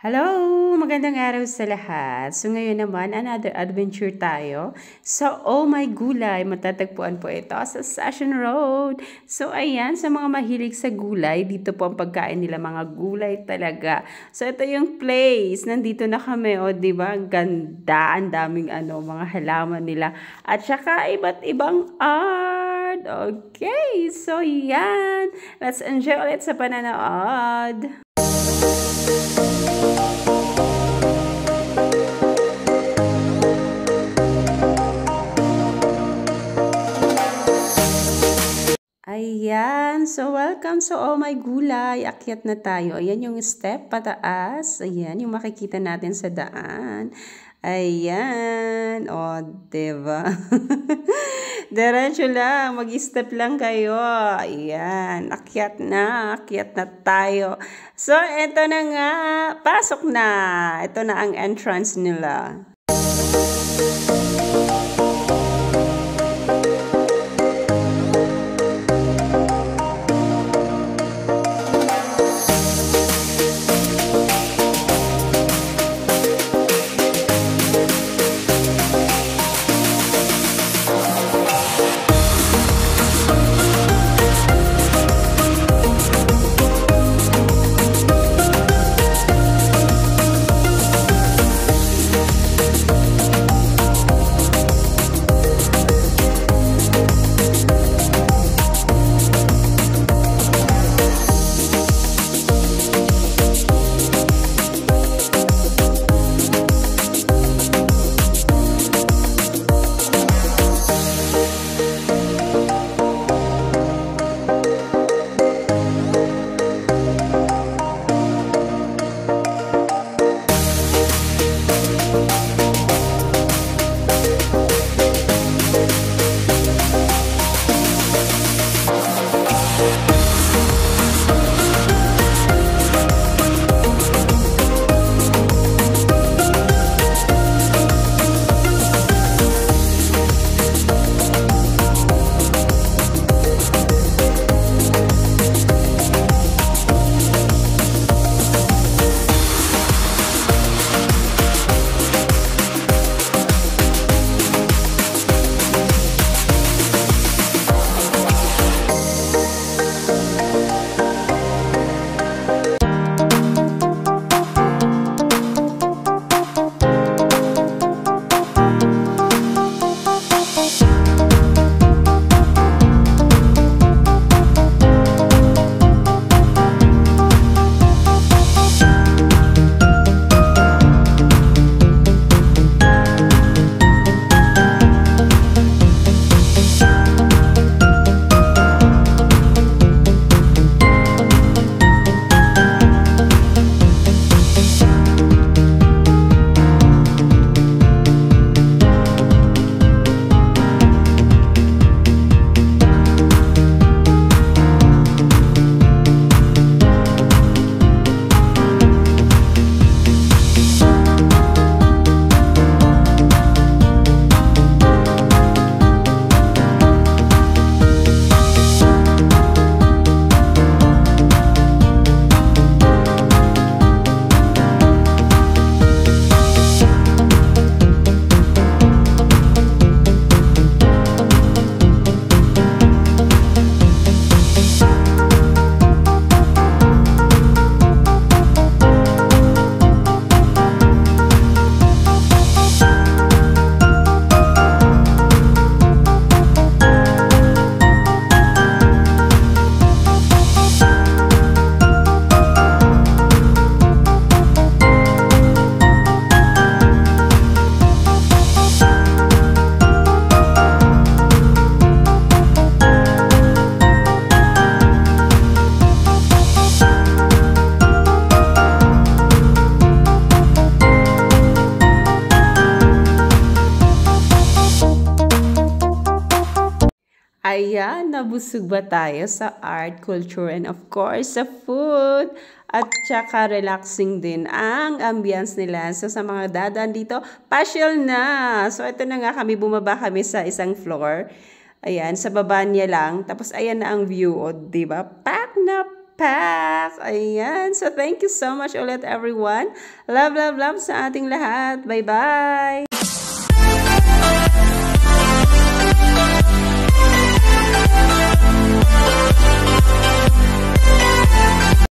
Hello! Magandang araw sa lahat. So ngayon naman, another adventure tayo. So, oh my gulay, matatagpuan po ito sa Session Road. So ayan, sa mga mahilig sa gulay, dito po ang pagkain nila, mga gulay talaga. So ito yung place, nandito na kami, o di ba? Ang ganda, ang daming mga halaman nila. At saka iba't ibang art. Okay, so yan. Let's enjoy ulit sa pananood. Ayan, so welcome sa Oh My Gulay. Akyat na tayo. Ayan yung step pataas. Ayan yung makikita natin sa daan. Ayan. O, diba? Diretso lang. Mag-step lang kayo. Ayan. Akyat na tayo. So, eto na nga. Pasok na. Ito na ang entrance nila. Ayan, nabusog ba tayo sa art, culture, and of course, sa food. At saka relaxing din ang ambience nila. So, sa mga dadaan dito, pasyal na. So, ito na nga kami, bumaba kami sa isang floor. Ayan, sa baba niya lang. Tapos, ayan na ang view. O, diba? Pack na pack. Ayan. So, thank you so much ulit everyone. Love, love, love sa ating lahat. Bye-bye!